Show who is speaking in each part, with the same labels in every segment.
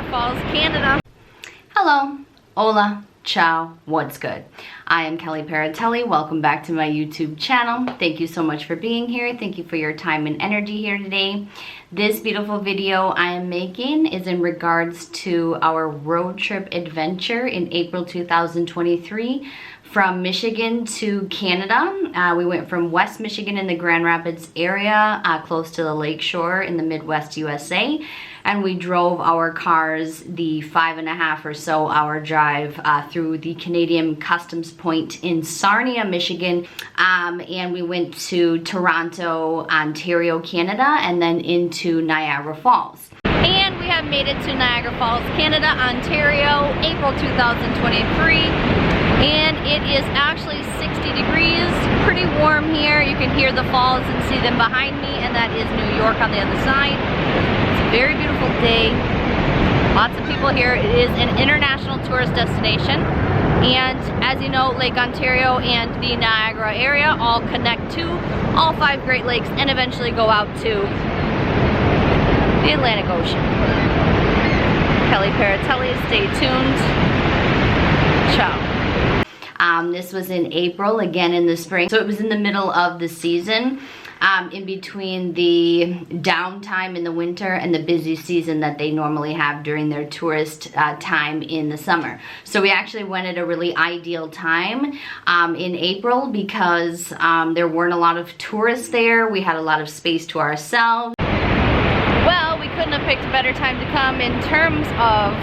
Speaker 1: Niagara Falls, Canada.
Speaker 2: Hello, hola, ciao, what's good? I am Kelly Paratelli. Welcome back to my YouTube channel. Thank you so much for being here. Thank you for your time and energy here today. This beautiful video I am making is in regards to our road trip adventure in April 2023 from Michigan to Canada. We went from West Michigan in the Grand Rapids area, close to the lakeshore in the Midwest USA, and we drove our cars the 5.5 or so hour drive through the Canadian Customs Point in Sarnia, Michigan, and we went to Toronto, Ontario, Canada, and then into Niagara Falls.
Speaker 1: And we have made it to Niagara Falls, Canada, Ontario, April 2023. And it is actually 60 degrees, pretty warm here. You can hear the falls and see them behind me, and that is New York on the other side. It's a very beautiful day. Lots of people here. It is an international tourist destination. And as you know, Lake Ontario and the Niagara area all connect to all 5 Great Lakes and eventually go out to the Atlantic Ocean. Kelly Paratelli, stay tuned. Ciao.
Speaker 2: This was in April, again in the spring. So it was in the middle of the season, in between the downtime in the winter and the busy season that they normally have during their tourist time in the summer. So we actually went at a really ideal time in April because there weren't a lot of tourists there. We had a lot of space to ourselves.
Speaker 1: Well, we couldn't have picked a better time to come in terms of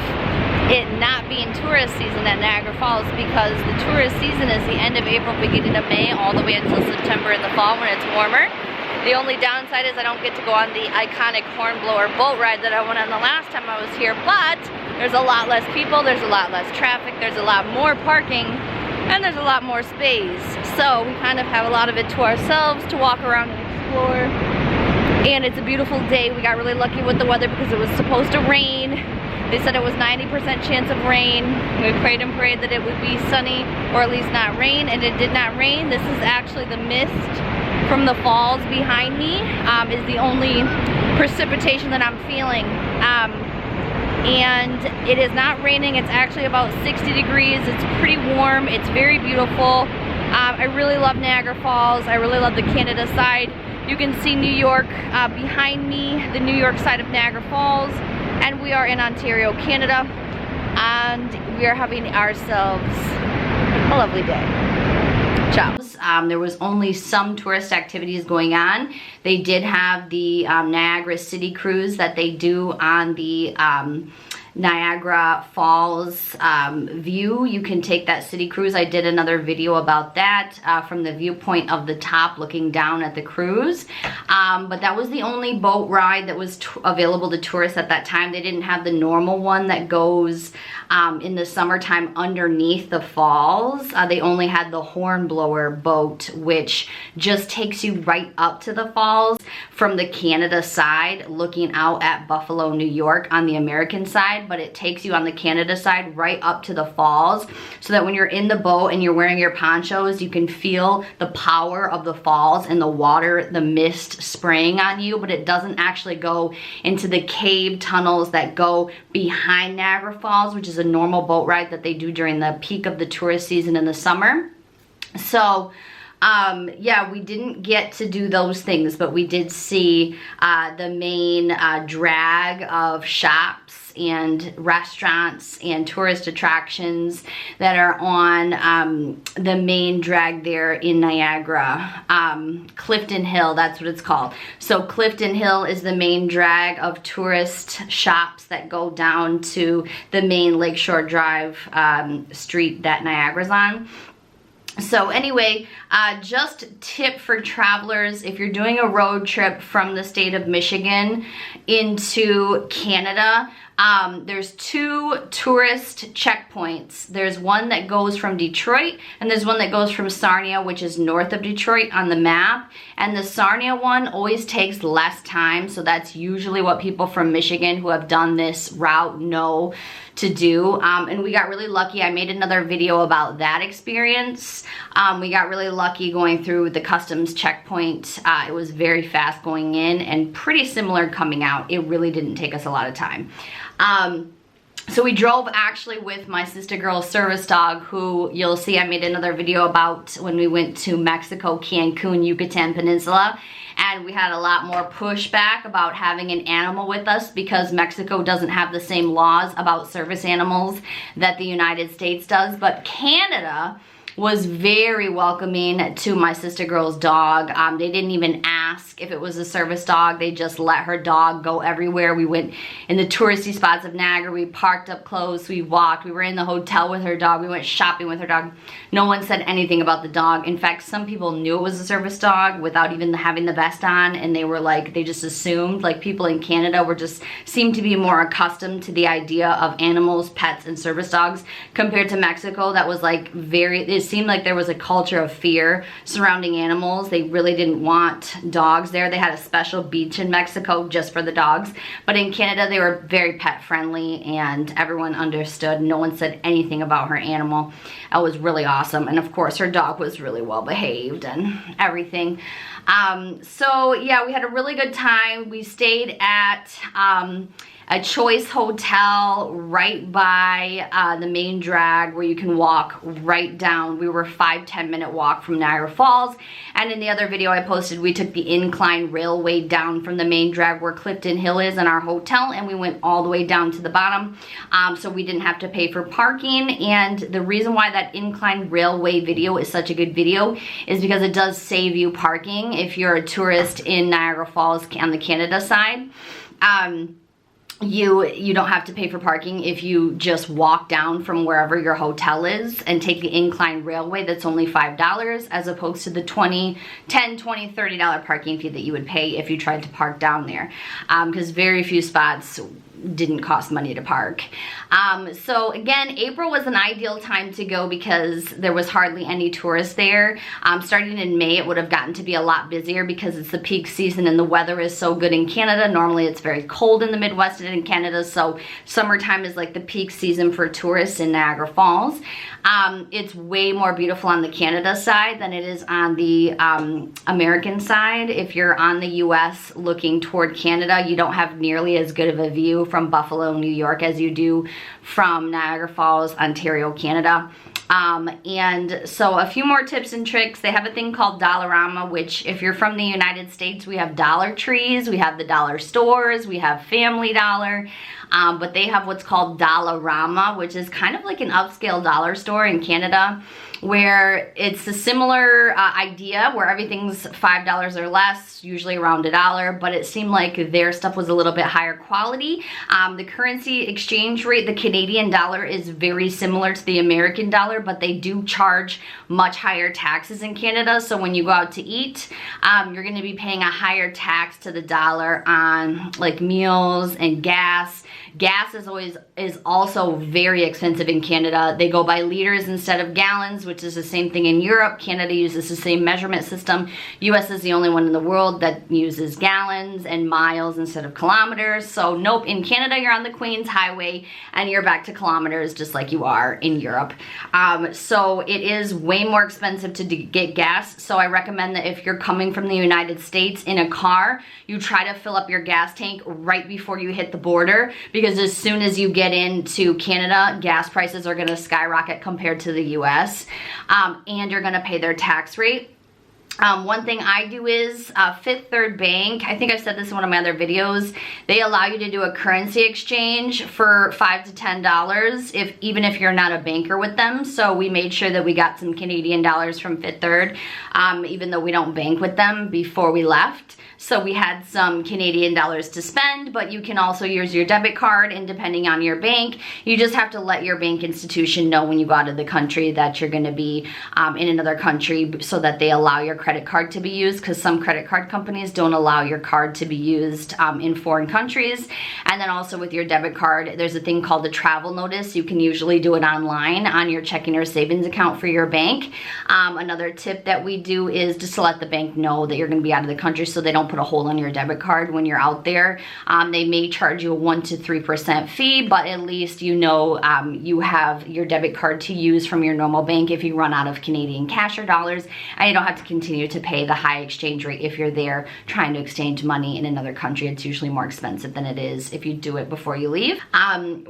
Speaker 1: it not being tourist season at Niagara Falls, because the tourist season is the end of April, beginning of May, all the way until September in the fall when it's warmer. The only downside is I don't get to go on the iconic Hornblower boat ride that I went on the last time I was here, but there's a lot less people, there's a lot less traffic, there's a lot more parking, and there's a lot more space. So we kind of have a lot of it to ourselves to walk around and explore. And it's a beautiful day. We got really lucky with the weather because it was supposed to rain. They said it was 90% chance of rain. We prayed and prayed that it would be sunny or at least not rain, and it did not rain. This is actually the mist from the falls behind me, is the only precipitation that I'm feeling. And it is not raining. It's actually about 60 degrees. It's pretty warm. It's very beautiful. I really love Niagara Falls. I really love the Canada side. You can see New York behind me, the New York side of Niagara Falls. And we are in Ontario, Canada, and we are having ourselves a lovely day. Ciao.
Speaker 2: There was only some tourist activities going on. They did have the Niagara Citycruise that they do on the Niagara Falls view. You can take that Citycruise. I did another video about that from the viewpoint of the top looking down at the cruise. But that was the only boat ride that was available to tourists at that time. They didn't have the normal one that goes in the summertime underneath the falls. They only had the Hornblower boat, which just takes you right up to the falls from the Canada side, looking out at Buffalo, New York on the American side. But it takes you on the Canada side right up to the falls, so that when you're in the boat and you're wearing your ponchos, you can feel the power of the falls and the water, the mist spraying on you. But it doesn't actually go into the cave tunnels that go behind Niagara Falls, which is a normal boat ride that they do during the peak of the tourist season in the summer. So yeah, we didn't get to do those things, but we did see the main drag of shops and restaurants and tourist attractions that are on the main drag there in Niagara. Clifton Hill, that's what it's called. So Clifton Hill is the main drag of tourist shops that go down to the main Lakeshore Drive street that Niagara's on. So anyway, just tip for travelers, if you're doing a road trip from the state of Michigan into Canada, there's 2 tourist checkpoints. There's one that goes from Detroit, and there's one that goes from Sarnia, which is north of Detroit on the map. And the Sarnia one always takes less time, so that's usually what people from Michigan who have done this route know to do. And we got really lucky. I made another video about that experience. We got really lucky going through the customs checkpoint. It was very fast going in and pretty similar coming out. It really didn't take us a lot of time. So we drove actually with my sister girl's service dog, who you'll see I made another video about when we went to Mexico, Cancun, Yucatan Peninsula. And we had a lot more pushback about having an animal with us because Mexico doesn't have the same laws about service animals that the United States does. But Canada was very welcoming to my sister girl's dog. They didn't even ask if it was a service dog. They just let her dog go everywhere. We went in the touristy spots of Niagara. We parked up close. We walked. We were in the hotel with her dog. We went shopping with her dog. No one said anything about the dog. In fact, some people knew it was a service dog without even having the vest on, and they were like, they just assumed. Like, people in Canada were just seemed to be more accustomed to the idea of animals, pets, and service dogs compared to Mexico. That was like it seemed like there was a culture of fear surrounding animals. They really didn't want dogs there. They had a special beach in Mexico just for the dogs. But in Canada, they were very pet friendly and everyone understood. No one said anything about her animal. It was really awesome. And of course, her dog was really well behaved and everything. So yeah, we had a really good time. We stayed at a choice hotel right by the main drag where you can walk right down. We were a 5-10 minute walk from Niagara Falls. And in the other video I posted, we took the Incline railway down from the main drag where Clifton Hill is in our hotel, and we went all the way down to the bottom. So we didn't have to pay for parking. And the reason why that Incline railway video is such a good video is because it does save you parking if you're a tourist in Niagara Falls on the Canada side. You don't have to pay for parking if you just walk down from wherever your hotel is and take the Incline railway. That's only $5 as opposed to the $10, $20, $30 parking fee that you would pay if you tried to park down there, because very few spots didn't cost money to park. So again, April was an ideal time to go because there was hardly any tourists there. Starting in May, it would have gotten to be a lot busier because it's the peak season and the weather is so good in Canada. Normally it's very cold in the Midwest and in Canada, so summertime is like the peak season for tourists in Niagara Falls. It's way more beautiful on the Canada side than it is on the American side. If you're on the US looking toward Canada, you don't have nearly as good of a view from Buffalo, New York as you do from Niagara Falls, Ontario, Canada. And so a few more tips and tricks. They have a thing called Dollarama, which if you're from the United States, we have Dollar Trees, we have the dollar stores, we have Family Dollar, but they have what's called Dollarama, which is kind of like an upscale dollar store in Canada, where it's a similar idea where everything's $5 or less, usually around $1, but it seemed like their stuff was a little bit higher quality. The currency exchange rate, the Canadian dollar, is very similar to the American dollar, but they do charge much higher taxes in Canada. So when you go out to eat, you're going to be paying a higher tax to the dollar on like meals and gas. Gas is also very expensive in Canada. They go by liters instead of gallons, which is the same thing in Europe. Canada uses the same measurement system. US is the only one in the world that uses gallons and miles instead of kilometers. So nope, in Canada you're on the Queen's Highway and you're back to kilometers just like you are in Europe. So it is way more expensive to get gas. So I recommend that if you're coming from the United States in a car, you try to fill up your gas tank right before you hit the border, because as soon as you get into Canada, gas prices are going to skyrocket compared to the US, and you're going to pay their tax rate. One thing I do is Fifth Third Bank, I think I said this in one of my other videos, they allow you to do a currency exchange for $5 to $10 even if you're not a banker with them. So we made sure that we got some Canadian dollars from Fifth Third, even though we don't bank with them, before we left. So we had some Canadian dollars to spend, but you can also use your debit card, and depending on your bank, you just have to let your bank institution know when you go out of the country that you're going to be in another country, so that they allow your credit card to be used, because some credit card companies don't allow your card to be used in foreign countries. And then also with your debit card, there's a thing called a travel notice. You can usually do it online on your checking or savings account for your bank. Another tip that we do is just to let the bank know that you're going to be out of the country, so they don't put a hold on your debit card when you're out there. They may charge you a 1 to 3% fee, but at least you know you have your debit card to use from your normal bank if you run out of Canadian cash or dollars, and you don't have to continue to pay the high exchange rate if you're there trying to exchange money in another country. It's usually more expensive than it is if you do it before you leave.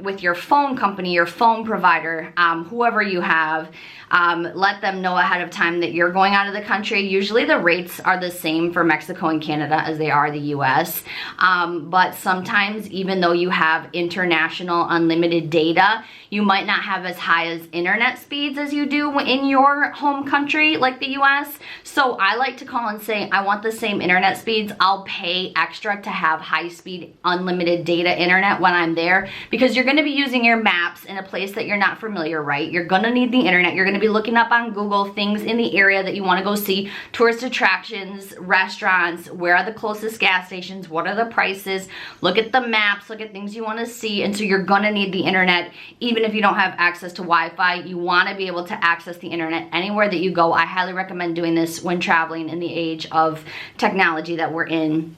Speaker 2: With your phone company, your phone provider, whoever you have, let them know ahead of time that you're going out of the country. Usually the rates are the same for Mexico and Canada as they are the US, but sometimes even though you have international unlimited data, you might not have as high as internet speeds as you do in your home country like the US. So I like to call and say, I want the same internet speeds. I'll pay extra to have high-speed unlimited data internet when I'm there, because you're going to be using your maps in a place that you're not familiar, right? You're going to need the internet. You're going to be looking up on Google things in the area that you want to go see, tourist attractions, restaurants, where are the closest gas stations, what are the prices, look at the maps, look at things you want to see. And so you're going to need the internet. Even if you don't have access to Wi-Fi, you want to be able to access the internet anywhere that you go. I highly recommend doing this when traveling in the age of technology that we're in.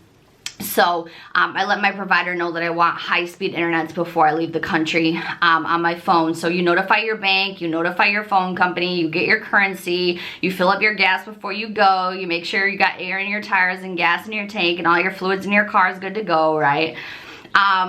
Speaker 2: So I let my provider know that I want high-speed internet before I leave the country on my phone. So you notify your bank, you notify your phone company, you get your currency, you fill up your gas before you go, you make sure you got air in your tires and gas in your tank and all your fluids in your car is good to go, right?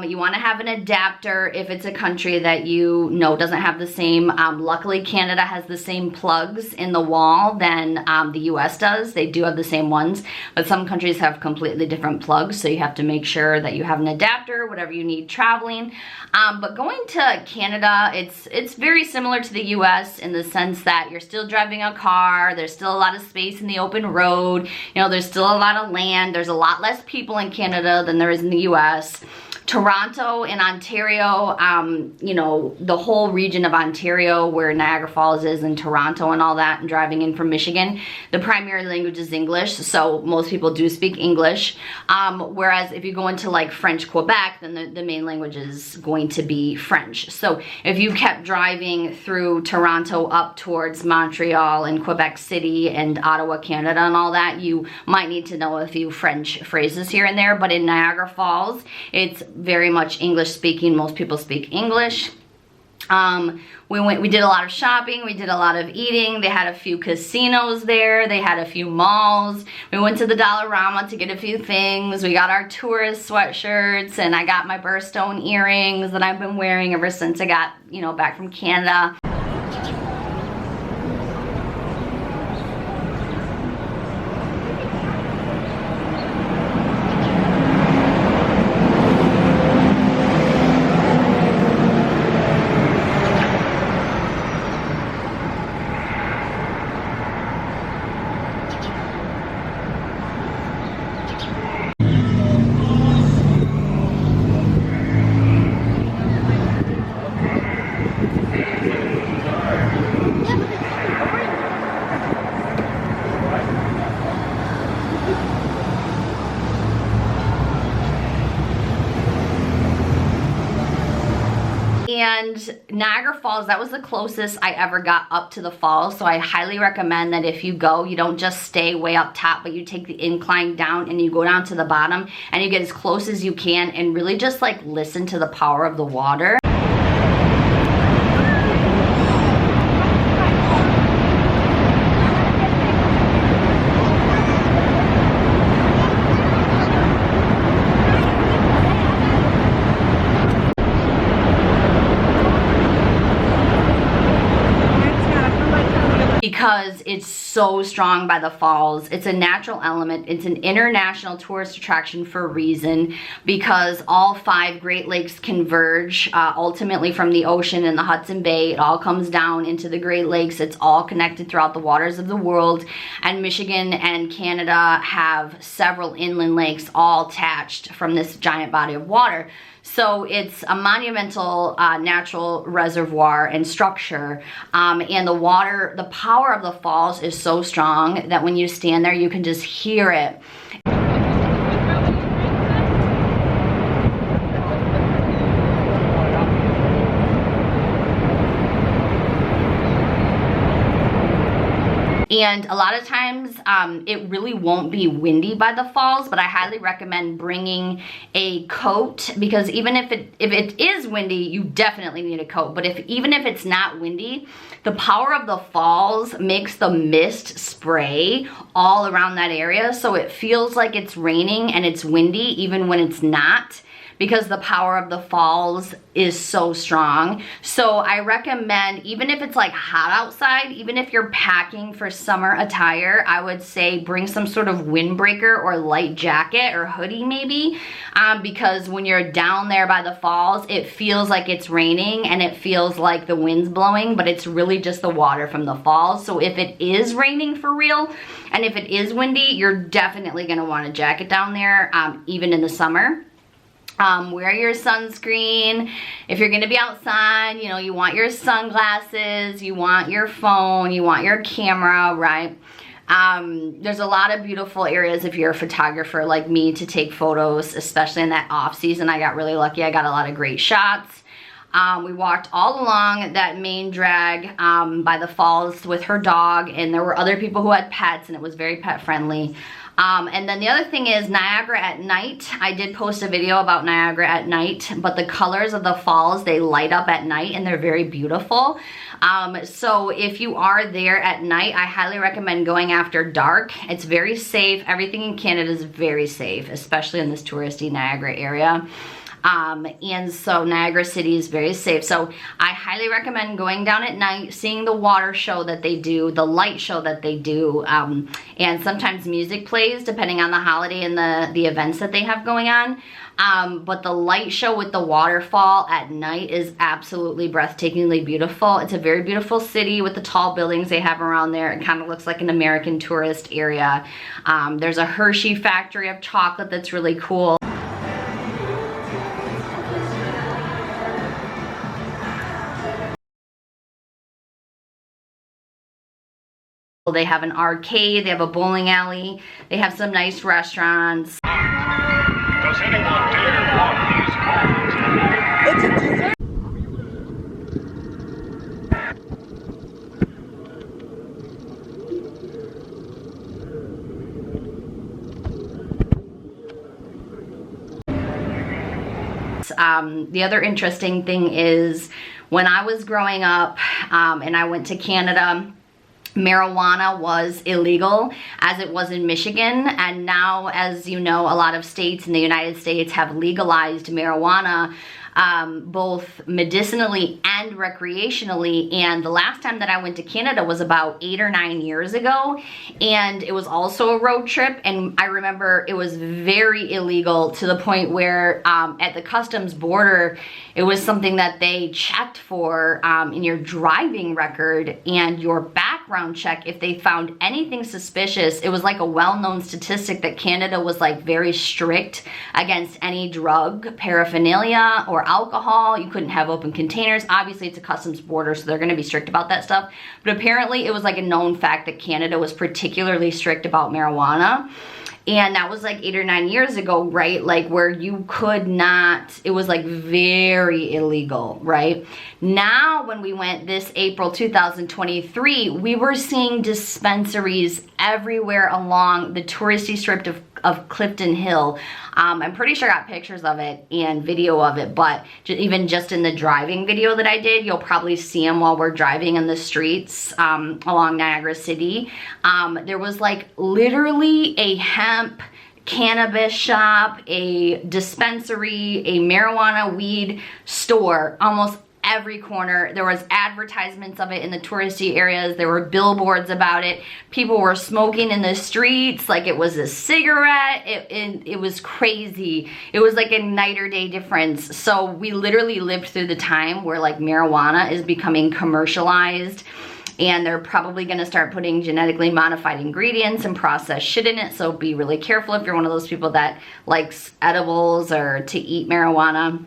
Speaker 2: You want to have an adapter if it's a country that you know doesn't have the same. Luckily, Canada has the same plugs in the wall than the US does. They do have the same ones, but some countries have completely different plugs, so you have to make sure that you have an adapter, whatever you need traveling. But going to Canada, it's very similar to the US in the sense that you're still driving a car, there's still a lot of space in the open road, you know, there's still a lot of land, there's a lot less people in Canada than there is in the US. Toronto and Ontario, you know, the whole region of Ontario where Niagara Falls is and Toronto and all that, and driving in from Michigan, the primary language is English, so most people do speak English. Whereas if you go into like French Quebec, then the main language is going to be French. So if you kept driving through Toronto up towards Montreal and Quebec City and Ottawa, Canada and all that, you might need to know a few French phrases here and there. But in Niagara Falls, it's very much English speaking. Most people speak English. We did a lot of shopping, we did a lot of eating. They had a few casinos there, they had a few malls. We went to the Dollarama to get a few things. We got our tourist sweatshirts, and I got my birthstone earrings that I've been wearing ever since I got, you know, back from Canada. And Niagara Falls, that was the closest I ever got up to the falls. So I highly recommend that if you go, you don't just stay way up top, but you take the incline down and you go down to the bottom and you get as close as you can and really just like listen to the power of the water. Because it's so strong by the falls. It's a natural element. It's an international tourist attraction for a reason, because all 5 Great Lakes converge ultimately from the ocean in the Hudson Bay. It all comes down into the Great Lakes. It's all connected throughout the waters of the world, and Michigan and Canada have several inland lakes all attached from this giant body of water. So it's a monumental natural reservoir and structure, and the water, the power of the falls is so strong that when you stand there, you can just hear it. And a lot of times it really won't be windy by the falls, but I highly recommend bringing a coat, because even if it is windy, you definitely need a coat. But even if it's not windy, the power of the falls makes the mist spray all around that area, so it feels like it's raining and it's windy even when it's not, because the power of the falls is so strong. So I recommend, even if it's like hot outside, even if you're packing for summer attire, I would say bring some sort of windbreaker or light jacket or hoodie maybe, because when you're down there by the falls, it feels like it's raining and it feels like the wind's blowing, but it's really just the water from the falls. So if it is raining for real, and if it is windy, you're definitely gonna want a jacket down there, even in the summer. Wear your sunscreen. If you're gonna be outside, you know, you want your sunglasses, you want your phone, you want your camera, right? There's a lot of beautiful areas if you're a photographer like me to take photos, especially in that off season. I got really lucky. I got a lot of great shots. We walked all along that main drag by the falls with her dog, and there were other people who had pets, and it was very pet friendly. And then the other thing is Niagara at night. I did post a video about Niagara at night, but the colors of the falls, they light up at night and they're very beautiful. So if you are there at night, I highly recommend going after dark. It's very safe. Everything in Canada is very safe, especially in this touristy Niagara area. And so Niagara City is very safe. So I highly recommend going down at night, seeing the water show that they do, the light show that they do, and sometimes music plays depending on the holiday and the events that they have going on. But the light show with the waterfall at night is absolutely breathtakingly beautiful. It's a very beautiful city with the tall buildings they have around there. It kind of looks like an American tourist area. There's a Hershey factory of chocolate that's really cool. They have an arcade, they have a bowling alley, they have some nice restaurants.
Speaker 3: Does anyone dare walk these halls? It's a dessert.
Speaker 2: The other interesting thing is when I was growing up and I went to Canada, marijuana was illegal as it was in Michigan, and now, as you know, a lot of states in the United States have legalized marijuana, both medicinally and recreationally. And the last time that I went to Canada was about 8 or 9 years ago, and it was also a road trip, and I remember it was very illegal to the point where at the customs border it was something that they checked for in your driving record and your background check. If they found anything suspicious, it was like a well-known statistic that Canada was like very strict against any drug paraphernalia or alcohol. You couldn't have open containers. Obviously it's a customs border, so they're going to be strict about that stuff, but apparently it was like a known fact that Canada was particularly strict about marijuana. And that was like 8 or 9 years ago, right? Like where you could not, it was like very illegal, right? Now, when we went this April 2023, we were seeing dispensaries everywhere along the touristy strip of Clifton Hill. I'm pretty sure I got pictures of it and video of it, but even just in the driving video that I did, you'll probably see them while we're driving in the streets along Niagara City. There was like literally a hemp cannabis shop, a dispensary, a marijuana weed store, almost every corner. There was advertisements of it in the touristy areas. There were billboards about it. People were smoking in the streets like it was a cigarette. It was crazy. It was like a night or day difference. So we literally lived through the time where like marijuana is becoming commercialized, and they're probably going to start putting genetically modified ingredients and processed shit in it. So be really careful if you're one of those people that likes edibles or to eat marijuana,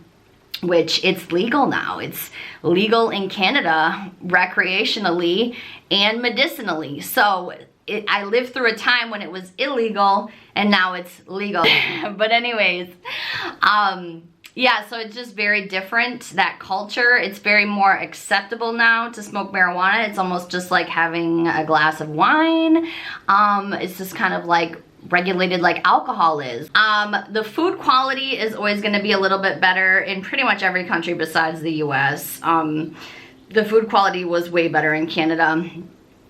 Speaker 2: which it's legal now. It's legal in Canada recreationally and medicinally. So I lived through a time when it was illegal and now it's legal. But anyways, Yeah, so it's just very different, that culture. It's very more acceptable now to smoke marijuana. It's almost just like having a glass of wine. It's just kind of like regulated like alcohol is. The food quality is always going to be a little bit better in pretty much every country besides the US. The food quality was way better in Canada.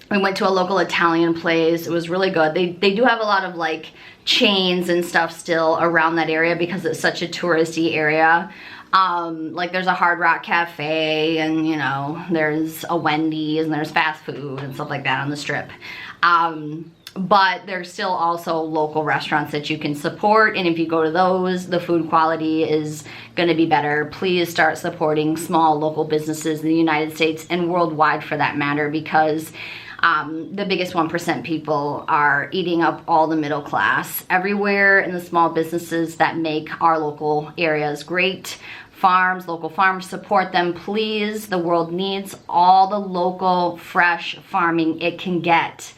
Speaker 2: We went to a local Italian place. It was really good. They do have a lot of like chains and stuff still around that area because it's such a touristy area. Like there's a Hard Rock Cafe, and you know, there's a Wendy's, and there's fast food and stuff like that on the strip. But there's still also local restaurants that you can support, and if you go to those, the food quality is going to be better. Please start supporting small local businesses in the United States and worldwide for that matter, because the biggest 1% people are eating up all the middle class everywhere, in the small businesses that make our local areas great. Farms, local farms, support them, please. The world needs all the local fresh farming it can get,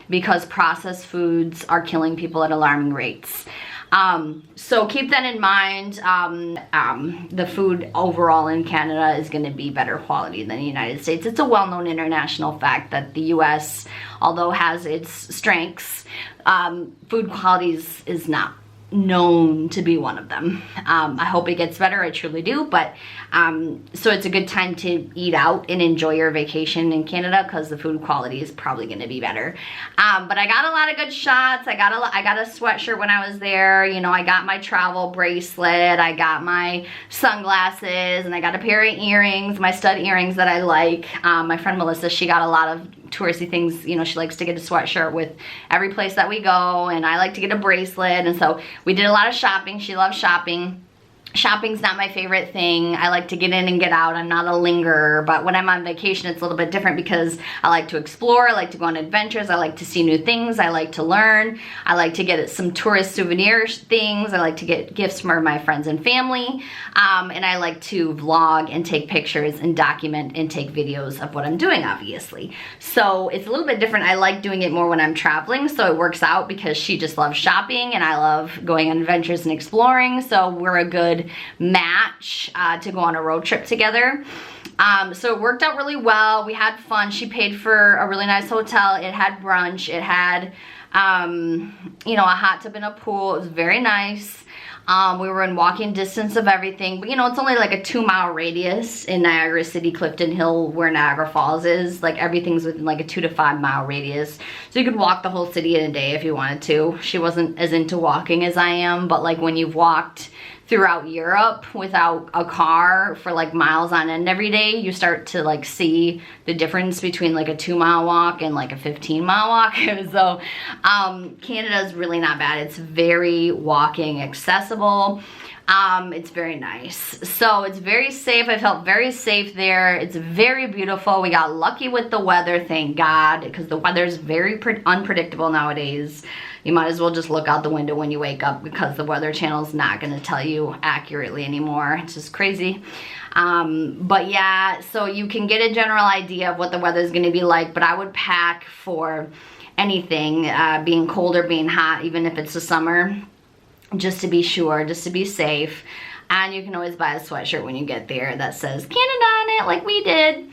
Speaker 2: because processed foods are killing people at alarming rates. So keep that in mind. The food overall in Canada is going to be better quality than the United States. It's a well-known international fact that the US, although has its strengths, food quality is not known to be one of them. I hope it gets better, I truly do, but so it's a good time to eat out and enjoy your vacation in Canada, because the food quality is probably going to be better. But I got a lot of good shots. I got a sweatshirt when I was there. You know, I got my travel bracelet, I got my sunglasses, and I got a pair of earrings, my stud earrings that I like. My friend Melissa, she got a lot of touristy things. You know, she likes to get a sweatshirt with every place that we go, and I like to get a bracelet, and so we did a lot of shopping. She loves shopping. Shopping's not my favorite thing. I like to get in and get out. I'm not a lingerer, but when I'm on vacation, it's a little bit different because I like to explore. I like to go on adventures. I like to see new things. I like to learn. I like to get some tourist souvenir things. I like to get gifts from my friends and family. And I like to vlog and take pictures and document and take videos of what I'm doing, obviously. So it's a little bit different. I like doing it more when I'm traveling, so it works out because she just loves shopping and I love going on adventures and exploring. So we're a good match to go on a road trip together. So it worked out really well. We had fun. She paid for a really nice hotel. It had brunch. It had, you know, a hot tub and a pool. It was very nice. We were in walking distance of everything, but you know, it's only like a 2-mile radius in Niagara City, Clifton Hill, where Niagara Falls is. Like everything's within like a 2 to 5 mile radius. So you could walk the whole city in a day if you wanted to. She wasn't as into walking as I am, but like when you've walked throughout Europe without a car for like miles on end every day, you start to like see the difference between like a 2-mile walk and like a 15-mile walk. So Canada's really not bad. It's very walking accessible. It's very nice. So it's very safe. I felt very safe there. It's very beautiful. We got lucky with the weather, thank God, because the weather's very unpredictable nowadays. You might as well just look out the window when you wake up, because the Weather Channel's not going to tell you accurately anymore. It's just crazy. But yeah, so you can get a general idea of what the weather is going to be like, but I would pack for anything, being cold or being hot, even if it's the summer, just to be sure, just to be safe. And you can always buy a sweatshirt when you get there that says Canada on it, like we did.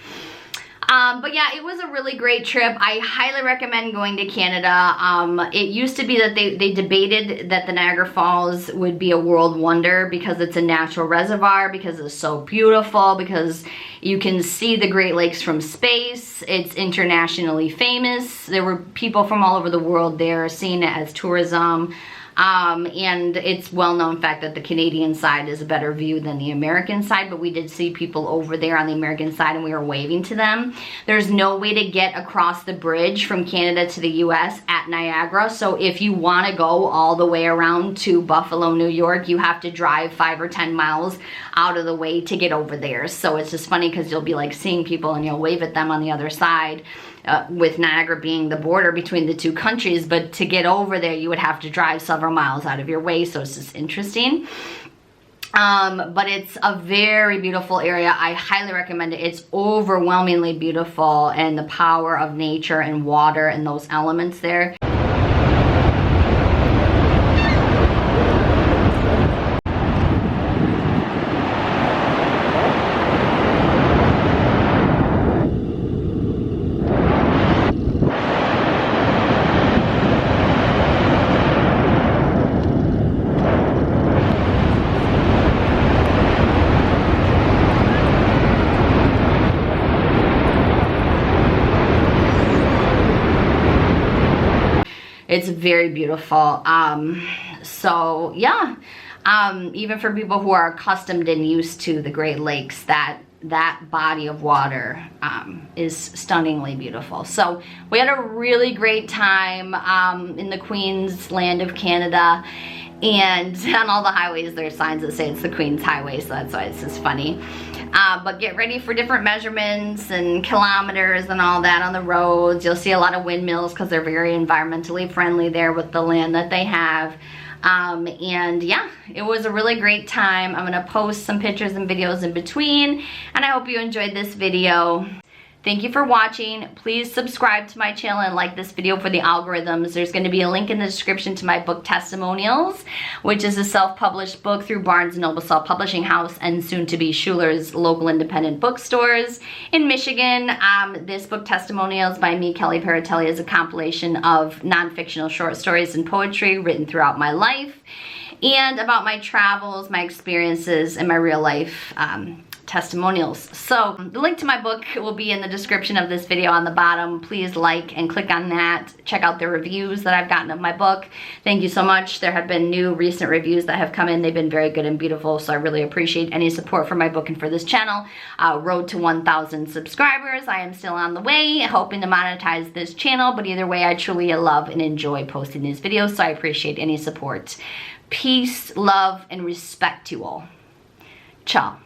Speaker 2: But yeah, it was a really great trip. I highly recommend going to Canada. It used to be that they debated that the Niagara Falls would be a world wonder because it's a natural reservoir, because it's so beautiful, because you can see the Great Lakes from space. It's internationally famous. There were people from all over the world there seeing it as tourism. And it's well-known fact that the Canadian side is a better view than the American side, but we did see people over there on the American side and we were waving to them. There's no way to get across the bridge from Canada to the US at Niagara, so if you want to go all the way around to Buffalo, New York, you have to drive 5 or 10 miles out of the way to get over there. So it's just funny because you'll be like seeing people and you'll wave at them on the other side. With Niagara being the border between the two countries, but to get over there you would have to drive several miles out of your way, so it's just interesting. But it's a very beautiful area. I highly recommend it. It's overwhelmingly beautiful, and the power of nature and water and those elements there. It's very beautiful. So yeah, even for people who are accustomed and used to the Great Lakes, that body of water is stunningly beautiful. So we had a really great time in the Queen's Land of Canada, and on all the highways there's signs that say it's the Queen's Highway, so that's why it's just funny. But get ready for different measurements and kilometers and all that on the roads. You'll see a lot of windmills because they're very environmentally friendly there with the land that they have. And yeah, it was a really great time. I'm gonna post some pictures and videos in between, and I hope you enjoyed this video. Thank you for watching. Please subscribe to my channel and like this video for the algorithms. There's going to be a link in the description to my book Testimonials, which is a self-published book through Barnes & Noble Self-Publishing House and soon to be Schuler's local independent bookstores in Michigan. This book Testimonials by me, Kelly Paratelli, is a compilation of non-fictional short stories and poetry written throughout my life and about my travels, my experiences, and my real life testimonials. So the link to my book will be in the description of this video on the bottom. Please like and click on that. Check out the reviews that I've gotten of my book. Thank you so much. There have been new recent reviews that have come in. They've been very good and beautiful, so I really appreciate any support for my book and for this channel. Road to 1,000 subscribers. I am still on the way, hoping to monetize this channel, but either way, I truly love and enjoy posting these videos, so I appreciate any support. Peace, love, and respect to all. Ciao.